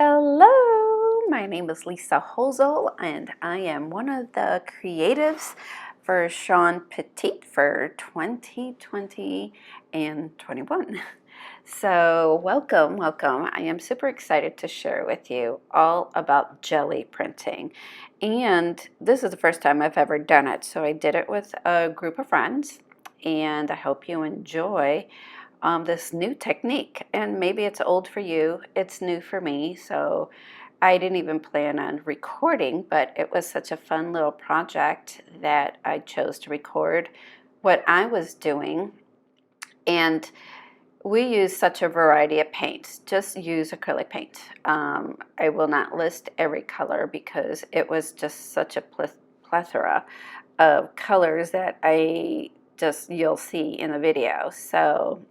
Hello, my name is Lisa Holzl, and I am one of the creatives for Shawn Petite for 2020 and 21. So welcome, welcome. I am super excited to share with you all about jelly printing. And this is the first time I've ever done it, so I did it with a group of friends, and I hope you enjoy this new technique. And maybe it's old for you, it's new for me, so I didn't even plan on recording, but it was such a fun little project that I chose to record what I was doing. And we use such a variety of paints. Just use acrylic paint. I will not list every color because it was just such a plethora of colors that you'll see in the video. So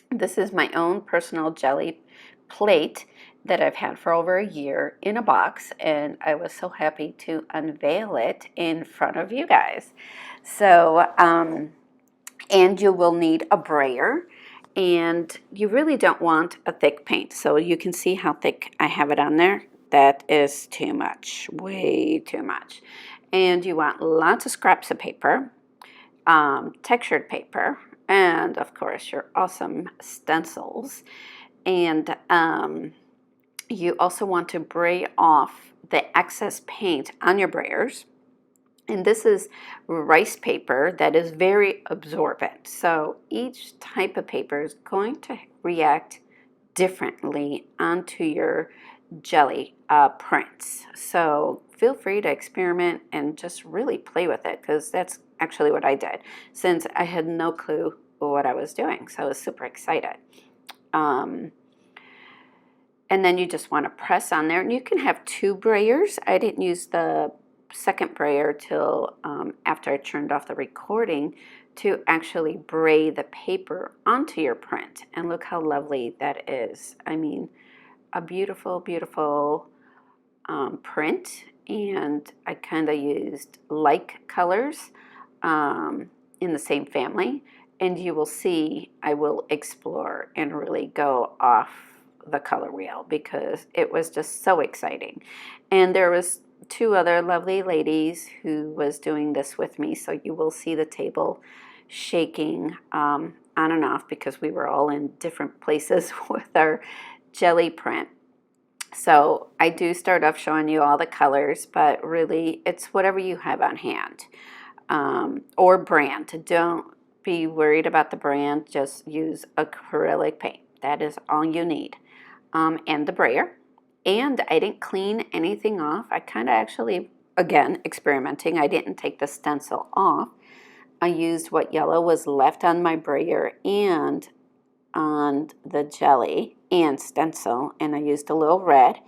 this is my own personal jelly plate that I've had for over a year in a box, and I was so happy to unveil it in front of you guys. So, and you will need a brayer, and you really don't want a thick paint. So you can see how thick I have it on there. That is too much, way too much. And you want lots of scraps of paper, textured paper, and of course your awesome stencils. And you also want to bray off the excess paint on your brayers. And this is rice paper that is very absorbent. So each type of paper is going to react differently onto your jelly prints. So feel free to experiment and just really play with it, because that's actually what I did, since I had no clue what I was doing. So I was super excited. And then you just want to press on there, and you can have two brayers. I didn't use the second brayer till after I turned off the recording to actually bray the paper onto your print. And look how lovely that is. I mean, a beautiful, beautiful print. And I kind of used like colors in the same family. And you will see I will explore and really go off the color wheel, because it was just so exciting. And there was two other lovely ladies who was doing this with me, so you will see the table shaking on and off, because we were all in different places with our jelly print. So I do start off showing you all the colors, but really it's whatever you have on hand, or brand. Don't be worried about the brand, just use acrylic paint. That is all you need. And the brayer. And I didn't clean anything off. I kind of actually, again, experimenting. I didn't take the stencil off. I used what yellow was left on my brayer and on the jelly and stencil, and I used a little red.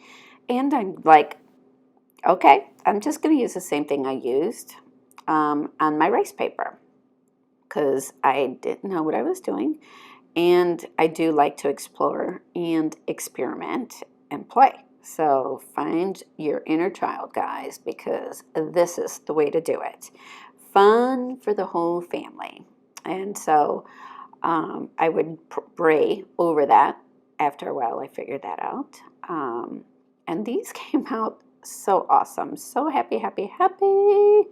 And I'm like, okay, I'm just going to use the same thing I used on my rice paper, because I didn't know what I was doing. And I do like to explore and experiment and play. So find your inner child, guys, because this is the way to do it. Fun for the whole family. And so I would bray over that. After a while, I figured that out. And these came out so awesome. So happy, happy, happy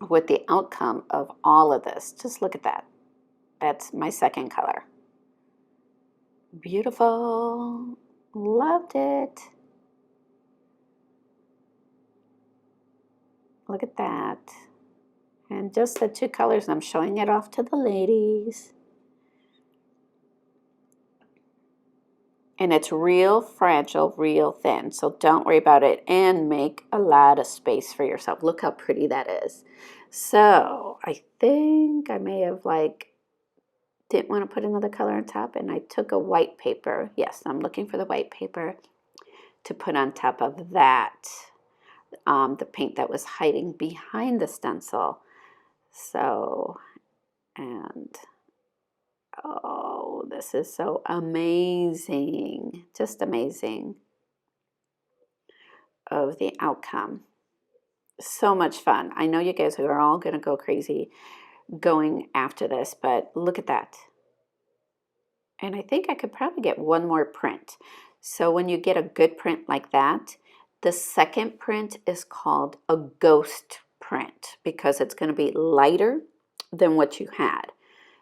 with the outcome of all of this. Just look at that. That's my second color. Beautiful. Loved it. Look at that. And just the two colors. I'm showing it off to the ladies. And it's real fragile, real thin. So don't worry about it, and make a lot of space for yourself. Look how pretty that is. So I think I may have didn't want to put another color on top, and I took a white paper. Yes, I'm looking for the white paper to put on top of that, the paint that was hiding behind the stencil. So, and oh, this is so amazing, just amazing of the outcome. So much fun. I know you guys are all going to go crazy going after this, but look at that. And I think I could probably get one more print. So when you get a good print like that, the second print is called a ghost print because it's going to be lighter than what you had.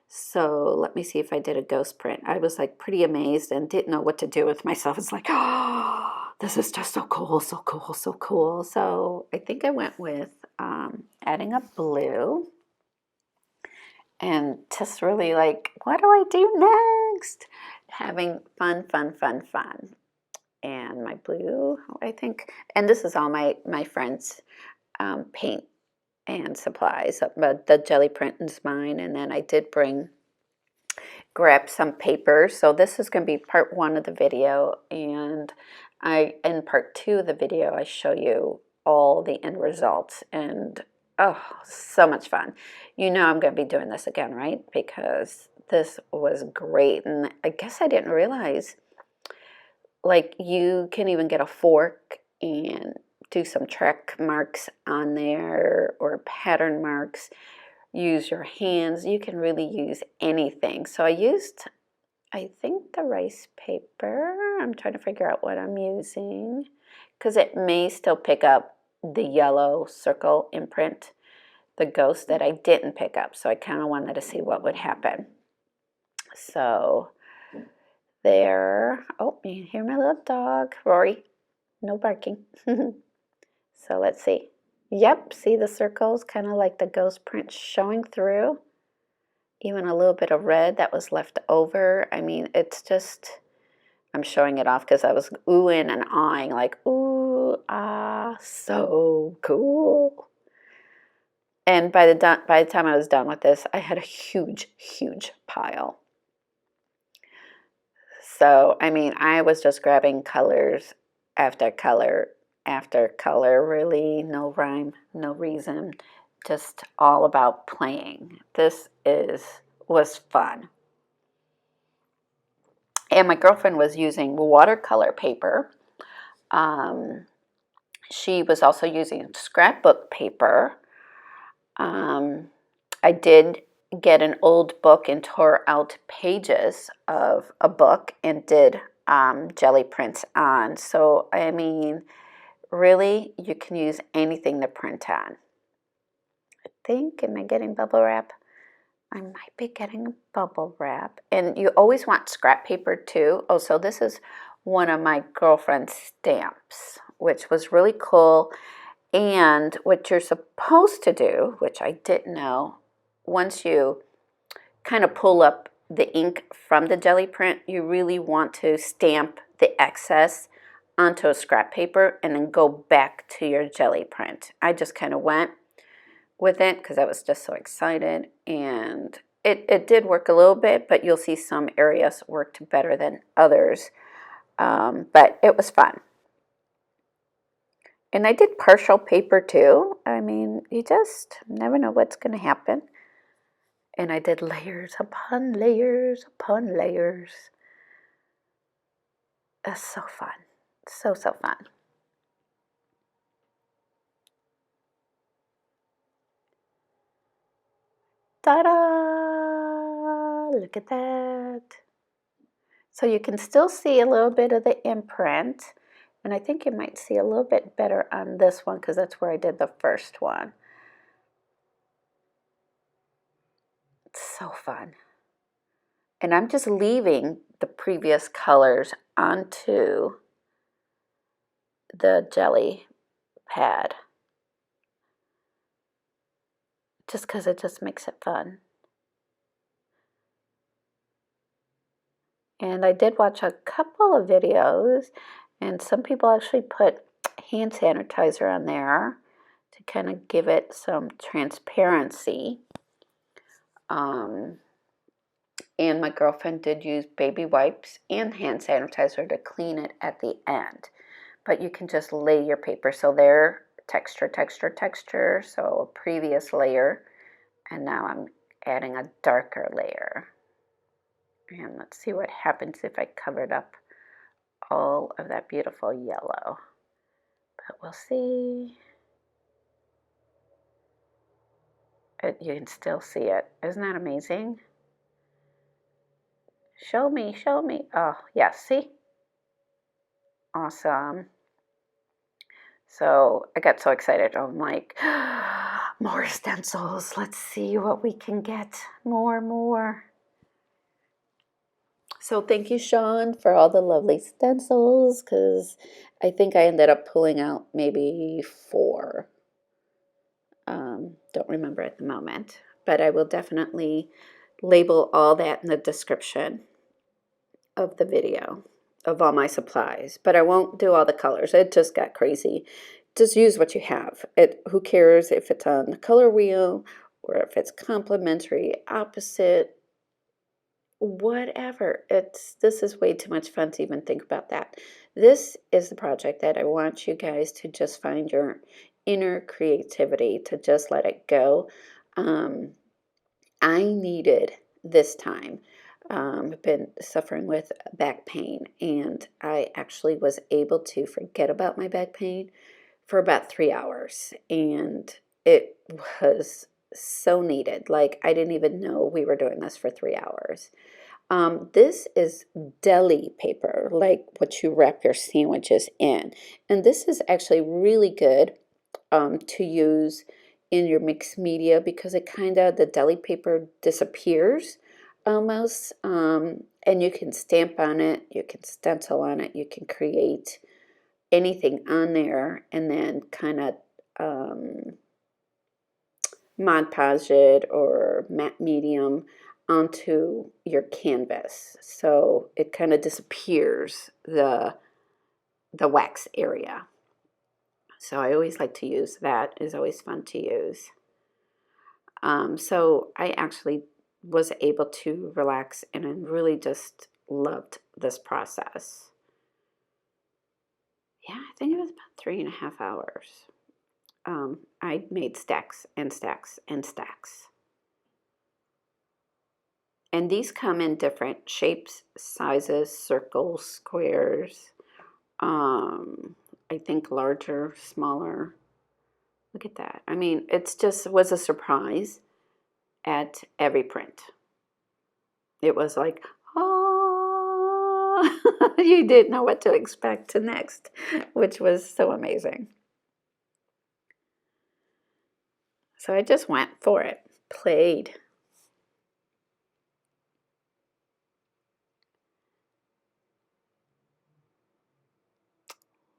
So let me see if I did a ghost print. I was like pretty amazed and didn't know what to do with myself. It's like, oh, this is just so cool, so cool, so cool. So I think I went with adding a blue and just really like, what do I do next? Having fun, fun, fun, fun. And my blue, I think, and this is all my friends' paint and supplies, but the jelly print is mine. And then I did grab some paper. So this is going to be part 1 of the video, and in part 2 of the video I show you all the end results, and oh, so much fun. You know I'm going to be doing this again, right? Because this was great, and I guess I didn't realize, like, you can even get a fork and do some track marks on there or pattern marks. Use your hands. You can really use anything. So I used, I think, the rice paper. I'm trying to figure out what I'm using because it may still pick up the yellow circle imprint, the ghost that I didn't pick up. So I kind of wanted to see what would happen. So there. Oh, you hear my little dog, Rory. No barking. So let's see. Yep, see the circles, kind of like the ghost print showing through. Even a little bit of red that was left over. I mean, it's just, I'm showing it off because I was oohing and ahhing, like, ooh, ah, so cool. And by the time I was done with this, I had a huge, huge pile. So, I mean, I was just grabbing colors after color after color, really no rhyme, no reason, just all about playing. This was fun. And my girlfriend was using watercolor paper. She was also using scrapbook paper. I did get an old book and tore out pages of a book and did jelly prints on. So, I mean, really, you can use anything to print on. I think, am I getting bubble wrap? I might be getting bubble wrap. And you always want scrap paper too. Oh, so this is one of my girlfriend's stamps, which was really cool. And what you're supposed to do, which I didn't know, once you kind of pull up the ink from the jelly print, you really want to stamp the excess onto a scrap paper and then go back to your jelly print. I just kind of went with it because I was just so excited, and it did work a little bit, but you'll see some areas worked better than others, but it was fun. And I did partial paper too. I mean, you just never know what's going to happen. And I did layers upon layers upon layers. It's so fun. So, so fun. Ta-da! Look at that. So you can still see a little bit of the imprint. And I think you might see a little bit better on this one because that's where I did the first one. It's so fun. And I'm just leaving the previous colors onto the jelly pad. Just because it just makes it fun. And I did watch a couple of videos, and some people actually put hand sanitizer on there to kind of give it some transparency. And my girlfriend did use baby wipes and hand sanitizer to clean it at the end. But you can just lay your paper. So there, texture, texture, texture. So a previous layer. And now I'm adding a darker layer. And let's see what happens if I covered up all of that beautiful yellow. But we'll see. You can still see it. Isn't that amazing? Show me, show me. Oh, yeah, see? awesome. So I got so excited. I'm like, more stencils. Let's see what we can get. More. So thank you, Shawn, for all the lovely stencils, because I think I ended up pulling out maybe 4. Don't remember at the moment, but I will definitely label all that in the description of the video of all my supplies. But I won't do all the colors. It just got crazy. Just use what you have. Who cares if it's on the color wheel or if it's complementary, opposite, whatever. This is way too much fun to even think about that. This is the project that I want you guys to just find your inner creativity, to just let it go. I needed this time. I've been suffering with back pain, and I actually was able to forget about my back pain for about 3 hours, and it was so needed. Like, I didn't even know we were doing this for 3 hours. This is deli paper, like what you wrap your sandwiches in. And this is actually really good to use in your mixed media because it kind of, the deli paper disappears almost. And you can stamp on it, you can stencil on it, you can create anything on there and then kind of Mod Podge it or matte medium onto your canvas, so it kind of disappears the wax area. So I always like to use that. It's always fun to use. So I actually was able to relax, and I really just loved this process. Yeah, I think it was about 3.5 hours. I made stacks and stacks and stacks. And these come in different shapes, sizes, circles, squares. I think larger, smaller. Look at that. I mean, it's just was a surprise at every print. It was like, oh, you didn't know what to expect to next, which was so amazing. So I just went for it, played.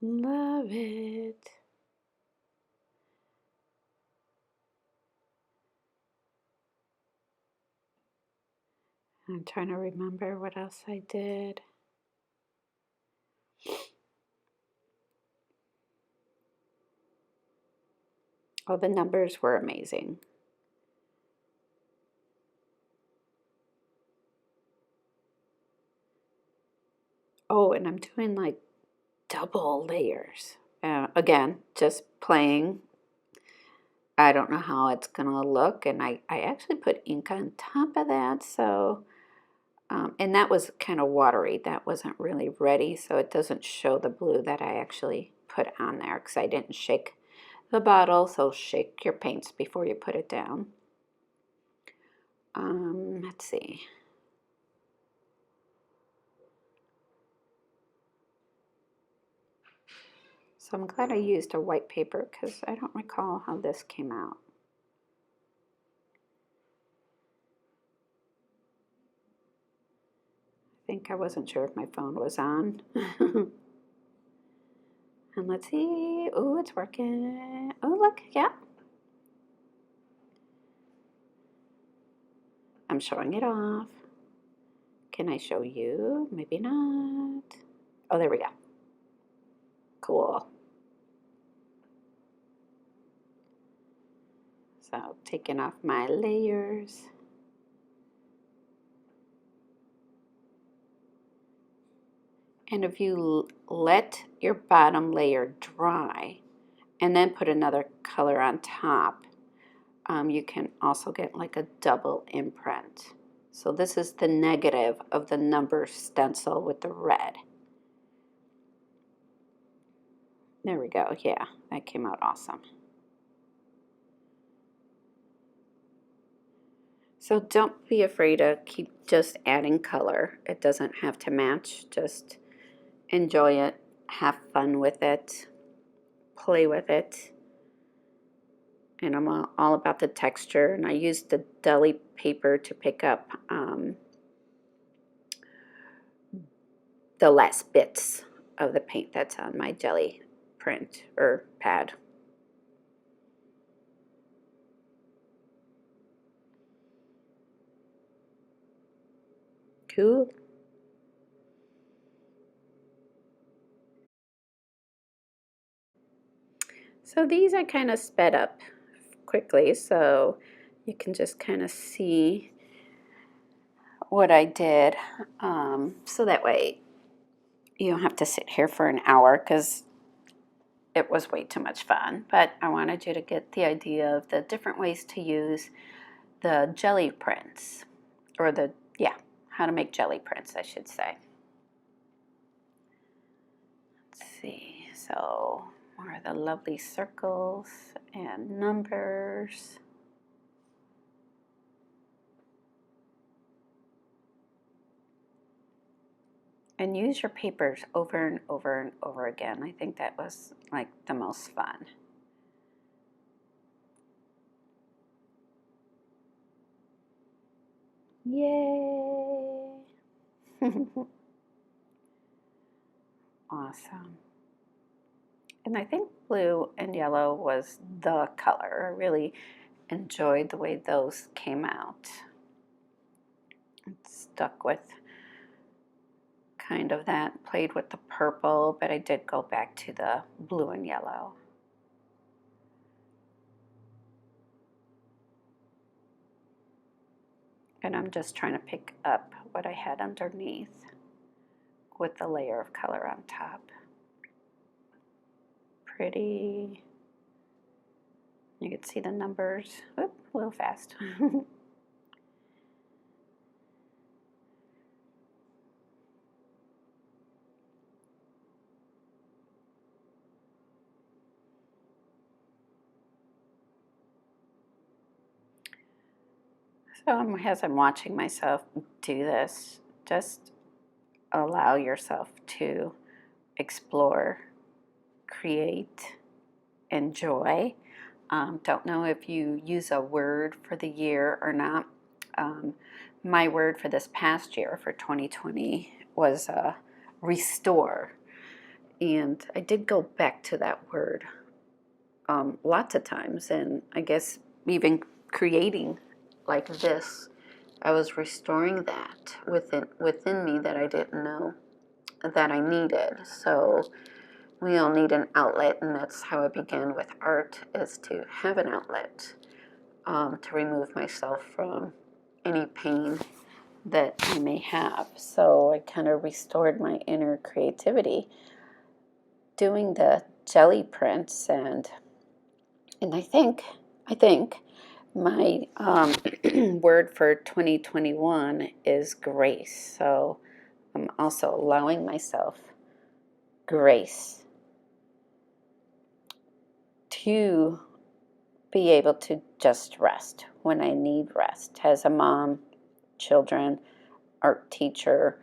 Love it. I'm trying to remember what else I did. Oh, the numbers were amazing. Oh, and I'm doing like double layers. Again, just playing. I don't know how it's gonna look, and I actually put ink on top of that, so and that was kind of watery. That wasn't really ready, so it doesn't show the blue that I actually put on there because I didn't shake the bottle. So shake your paints before you put it down. Let's see. So I'm glad I used a white paper because I don't recall how this came out. I think I wasn't sure if my phone was on. And let's see. Oh, it's working. Oh, look, yeah. I'm showing it off. Can I show you? Maybe not. Oh, there we go. Cool. So taking off my layers. And if you let your bottom layer dry and then put another color on top, you can also get like a double imprint. So this is the negative of the number stencil with the red. There we go. Yeah, that came out awesome. So don't be afraid to keep just adding color. It doesn't have to match. Just enjoy it have fun with it, play with it. And I'm all about the texture. And I used the deli paper to pick up the last bits of the paint that's on my jelly print or pad. Cool. So these I kind of sped up quickly so you can just kind of see what I did. So that way you don't have to sit here for an hour because it was way too much fun. But I wanted you to get the idea of the different ways to use the jelly prints, or how to make jelly prints, I should say. Let's see, so more of the lovely circles and numbers. And use your papers over and over and over again. I think that was like the most fun. Yay! Awesome. And I think blue and yellow was the color. I really enjoyed the way those came out. Stuck with kind of that, played with the purple, but I did go back to the blue and yellow. And I'm just trying to pick up what I had underneath with the layer of color on top. Pretty. You can see the numbers. Oop, a little fast. So as I'm watching myself do this, just allow yourself to explore, create, enjoy. Don't know if you use a word for the year or not. My word for this past year, for 2020, was restore. And I did go back to that word lots of times. And I guess even creating like this, I was restoring that within me that I didn't know that I needed. So we all need an outlet, and that's how I began with art, is to have an outlet, to remove myself from any pain that I may have. So I kind of restored my inner creativity doing the jelly prints, and I think my word for 2021 is grace. So I'm also allowing myself grace to be able to just rest when I need rest. As a mom, children, art teacher,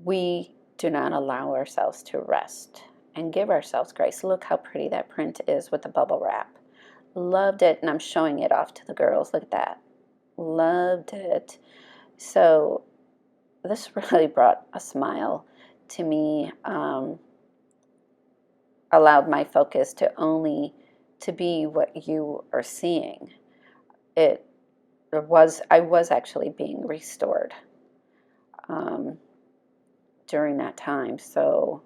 we do not allow ourselves to rest and give ourselves grace. Look how pretty that print is with the bubble wrap. Loved it, and I'm showing it off to the girls. Look at that. Loved it. So this really brought a smile to me. Allowed my focus to be what you are seeing. I was actually being restored during that time. So,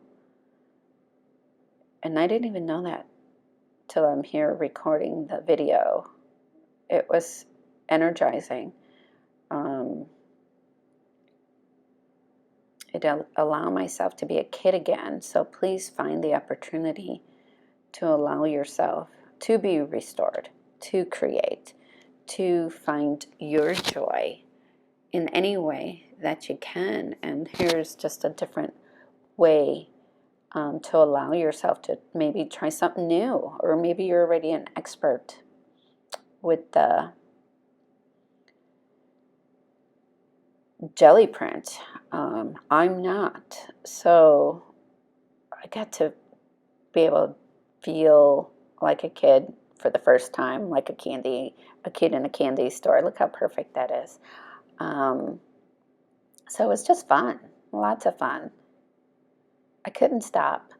and I didn't even know that till I'm here recording the video. It was energizing. It allowed myself to be a kid again. So please find the opportunity to allow yourself to be restored, to create, to find your joy in any way that you can. And here's just a different way to allow yourself to maybe try something new, or maybe you're already an expert with the jelly print. I'm not. So I got to be able to feel like a kid for the first time, like a kid in a candy store. Look how perfect that is. So it was just fun, lots of fun. I couldn't stop.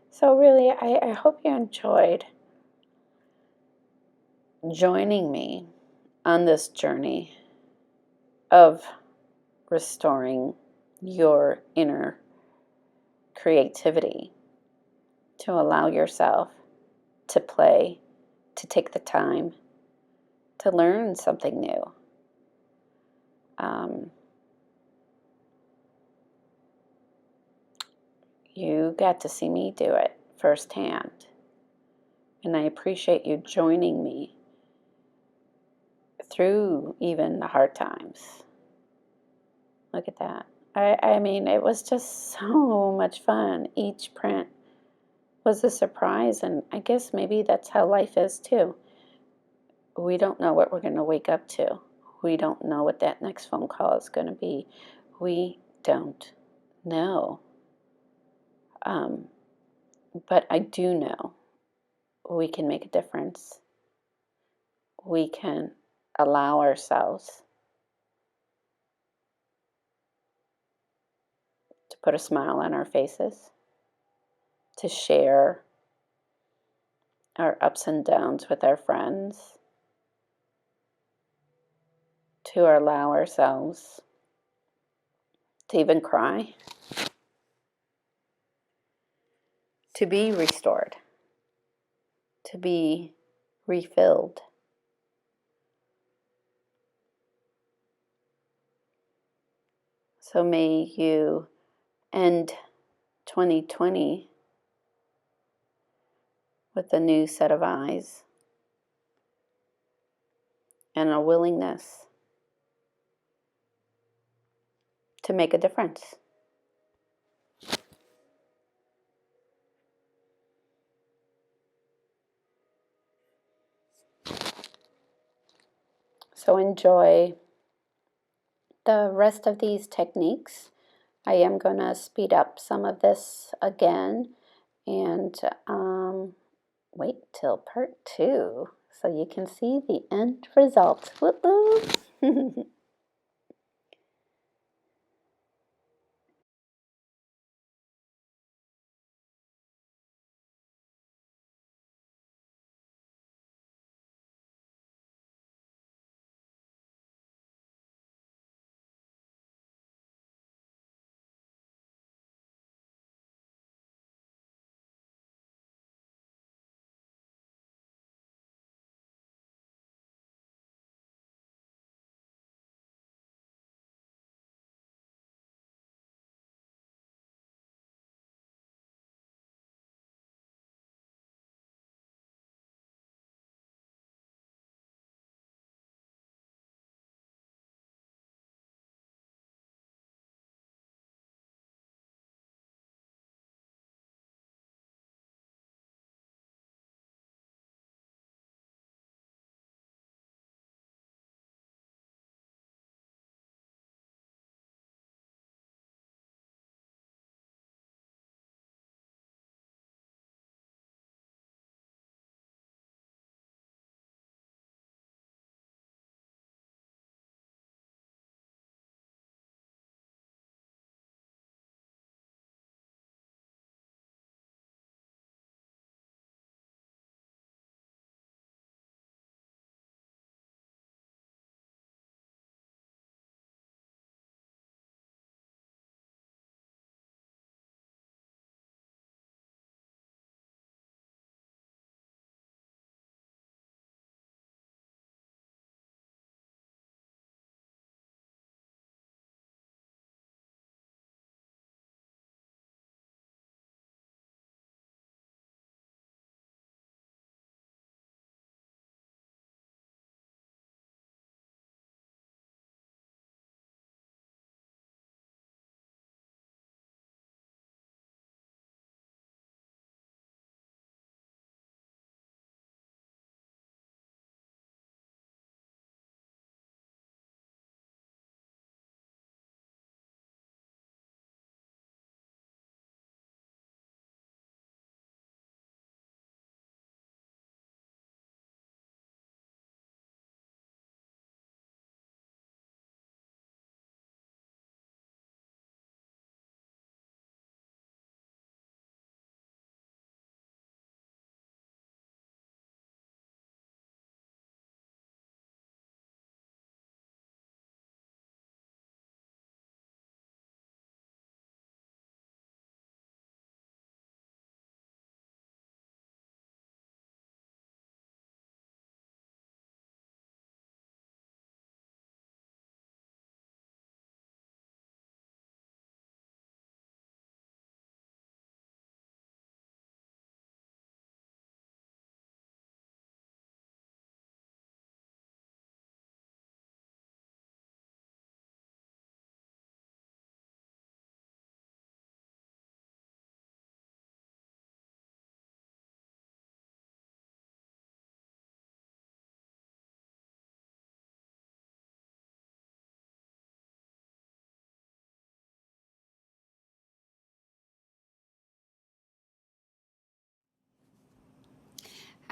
So really, I hope you enjoyed joining me on this journey of restoring your inner creativity, to allow yourself to play, to take the time to learn something new. You got to see me do it firsthand, and I appreciate you joining me through even the hard times. Look at that. I mean, it was just so much fun. Each print was a surprise, and I guess maybe that's how life is too. We don't know what we're going to wake up to. We don't know what that next phone call is going to be. We don't know. But I do know we can make a difference. We can allow ourselves to put a smile on our faces, to share our ups and downs with our friends, to allow ourselves to even cry, to be restored, to be refilled. So may you end 2020 with a new set of eyes and a willingness to make a difference. So enjoy the rest of these techniques. I am going to speed up some of this again and wait till part 2 so you can see the end result. Whoop-whoop.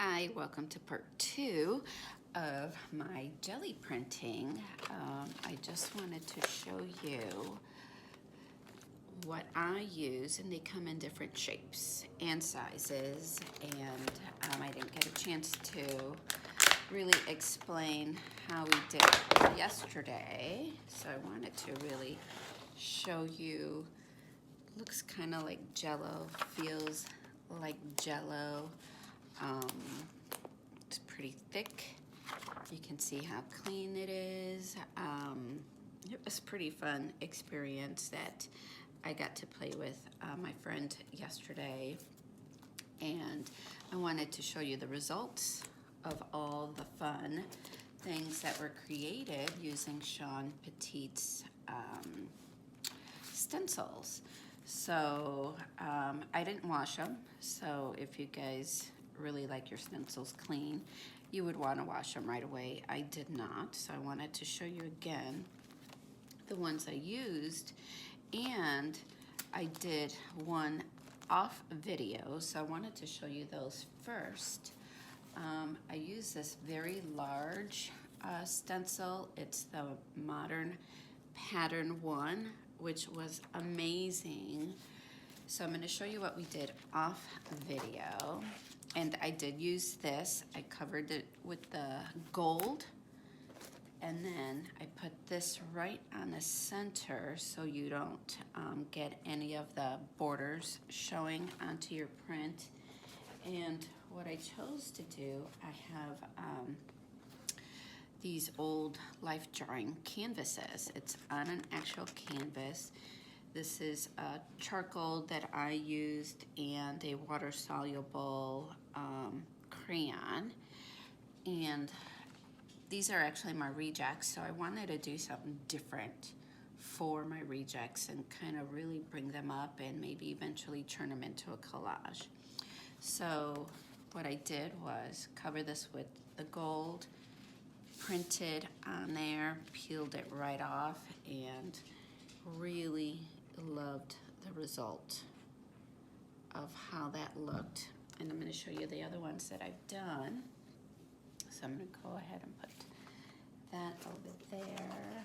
Hi, welcome to part 2 of my jelly printing. I just wanted to show you what I use, and they come in different shapes and sizes, and I didn't get a chance to really explain how we did it yesterday, so I wanted to really show you. Looks kind of like Jello, feels like Jello. It's pretty thick. You can see how clean it is. It was a pretty fun experience that I got to play with my friend yesterday, and I wanted to show you the results of all the fun things that were created using Shawn Petite's stencils. So I didn't wash them, so if you guys really like your stencils clean, you would want to wash them right away. I did not, so I wanted to show you again the ones I used, and I did one off video, so I wanted to show you those first. I used this very large stencil. It's the Modern Pattern one, which was amazing. So I'm going to show you what we did off video. And I did use this. I covered it with the gold, and then I put this right on the center so you don't get any of the borders showing onto your print. And what I chose to do, I have these old life drawing canvases. It's on an actual canvas. This is a charcoal that I used and a water-soluble crayon. And these are actually my rejects, so I wanted to do something different for my rejects and kind of really bring them up and maybe eventually turn them into a collage. So what I did was cover this with the gold, printed on there, peeled it right off, and really loved the result of how that looked. And I'm going to show you the other ones that I've done. So I'm going to go ahead and put that over there.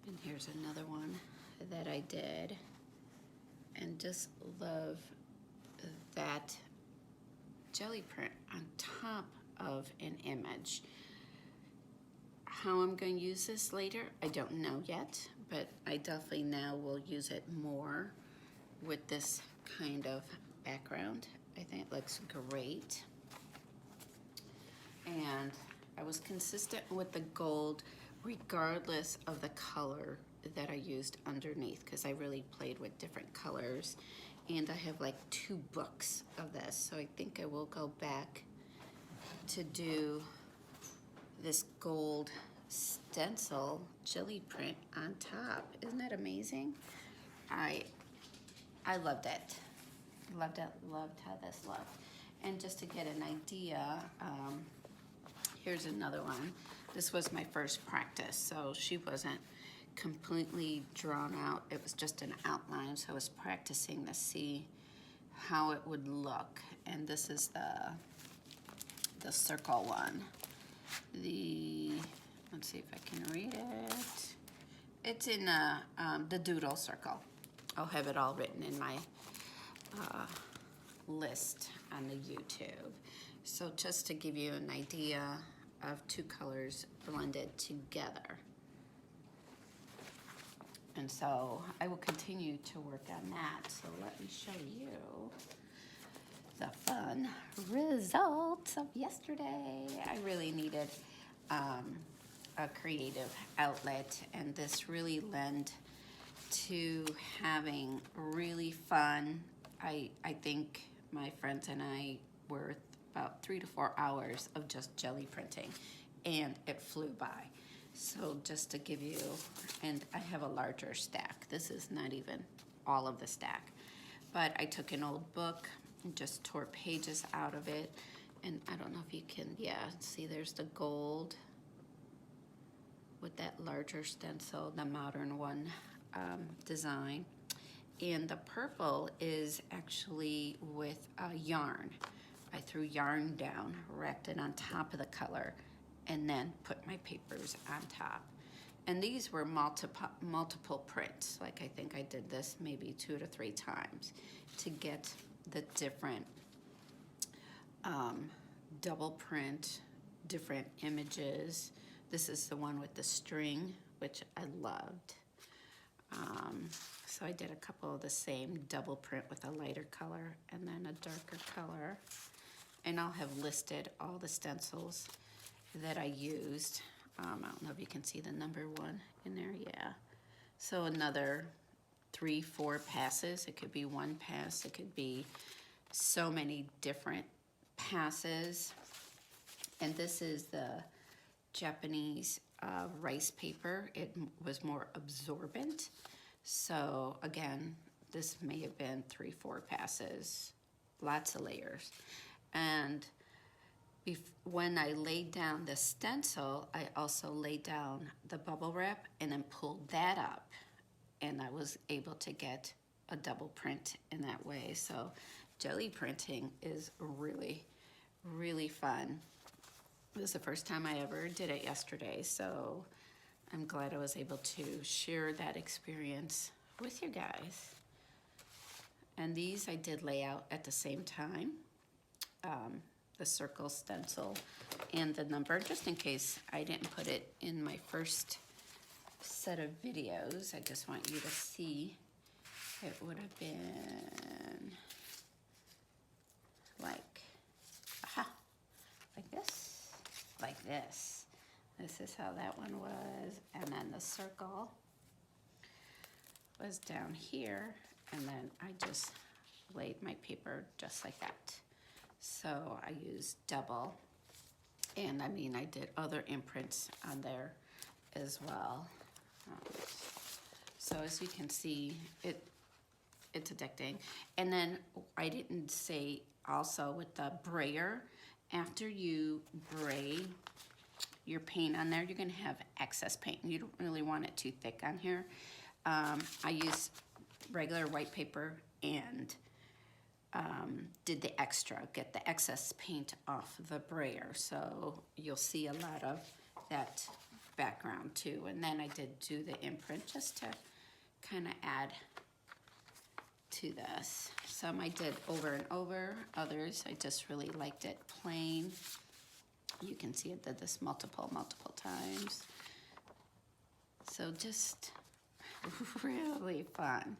And here's another one that I did. And just love that jelly print on top of an image. How I'm going to use this later, I don't know yet, but I definitely now will use it more with this kind of background. I think it looks great. And I was consistent with the gold regardless of the color that I used underneath, because I really played with different colors. And I have like 2 books of this, so I think I will go back to do this gold stencil jelly print on top. Isn't that amazing? I loved it. Loved it, loved how this looked. And just to get an idea, here's another one. This was my first practice, so she wasn't completely drawn out. It was just an outline, so I was practicing to see how it would look. And this is the circle one. Let's see if I can read it. It's in the doodle circle. I'll have it all written in my list on the YouTube. So just to give you an idea of 2 colors blended together. And so I will continue to work on that. So let me show you the fun results of yesterday. I really needed a creative outlet, and this really lent to having really fun. I think my friends and I were about 3 to 4 hours of just jelly printing, and it flew by. So just to give you, and I have a larger stack. This is not even all of the stack, but I took an old book and just tore pages out of it. And I don't know if you can, see there's the gold with that larger stencil, the modern one design. And the purple is actually with yarn. I threw yarn down, wrapped it on top of the color, and then put my papers on top. And these were multiple prints. Like I think I did this maybe 2 to 3 times to get the different double print, different images. This is the one with the string, which I loved. So I did a couple of the same double print with a lighter color and then a darker color. And I'll have listed all the stencils that I used. I don't know if you can see the number 1 in there, yeah. So another 3, 4 passes. It could be 1 pass, it could be so many different passes. And this is the Japanese rice paper. It was more absorbent. So again, this may have been 3, 4 passes, lots of layers. And when I laid down the stencil, I also laid down the bubble wrap and then pulled that up. And I was able to get a double print in that way. So jelly printing is really, really fun. It was the first time I ever did it yesterday, so I'm glad I was able to share that experience with you guys. And these I did lay out at the same time, the circle stencil and the number, just in case I didn't put it in my first set of videos. I just want you to see. It would have been like, like this, like this. This is how that one was. And then the circle was down here. And then I just laid my paper just like that. So I used double. And I mean, I did other imprints on there as well. So as you can see, it's addicting. And then I didn't say also with the brayer, after you bray your paint on there, you're gonna have excess paint. You don't really want it too thick on here. I used regular white paper and did the extra, get the excess paint off the brayer. So you'll see a lot of that background too. And then I did do the imprint just to kind of add to this. Some I did over and over, others I just really liked it plain. You can see I did this multiple times. So just really fun.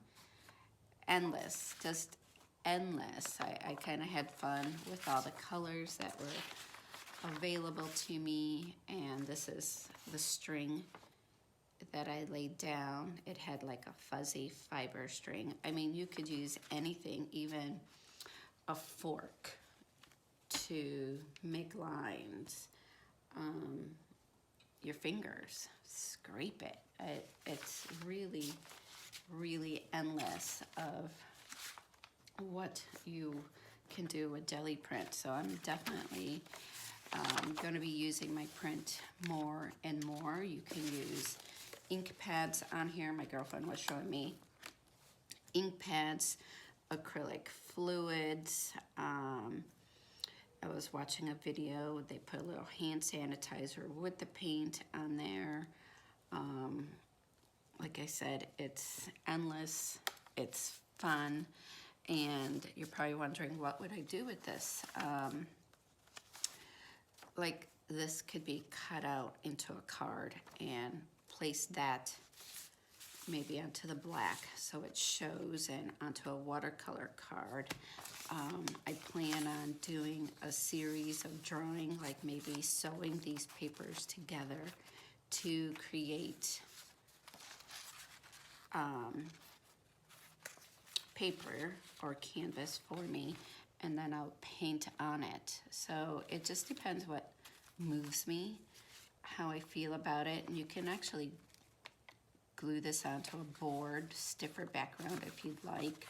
Endless, just endless. I kind of had fun with all the colors that were available to me. And this is the string that I laid down. It had like a fuzzy fiber string. I mean, you could use anything, even a fork to make lines. Your fingers, scrape it. It's really, really endless of what you can do with jelly print. So I'm definitely going to be using my print more and more. You can use ink pads on here. My girlfriend was showing me ink pads, acrylic fluids. I was watching a video. They put a little hand sanitizer with the paint on there. Like I said, it's endless. It's fun. And you're probably wondering, what would I do with this? Like this could be cut out into a card and place that maybe onto the black so it shows, and onto a watercolor card. I plan on doing a series of drawing, like maybe sewing these papers together to create paper or canvas for me, and then I'll paint on it. So it just depends what moves me, how I feel about it. And you can actually glue this onto a board, stiffer background if you'd like.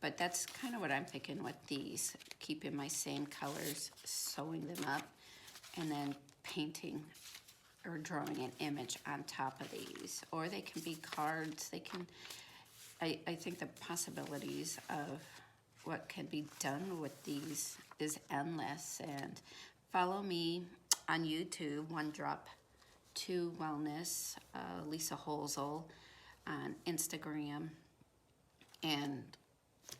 But that's kind of what I'm thinking with these, keeping my same colors, sewing them up, and then painting or drawing an image on top of these. Or they can be cards, they can I think the possibilities of what can be done with these is endless. And follow me on YouTube, One Drop to Wellness, Lisa Holzl, on Instagram, and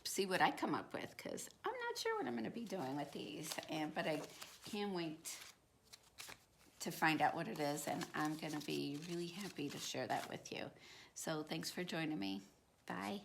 see what I come up with, because I'm not sure what I'm going to be doing with these, but I can't wait to find out what it is, and I'm going to be really happy to share that with you. So thanks for joining me. Bye.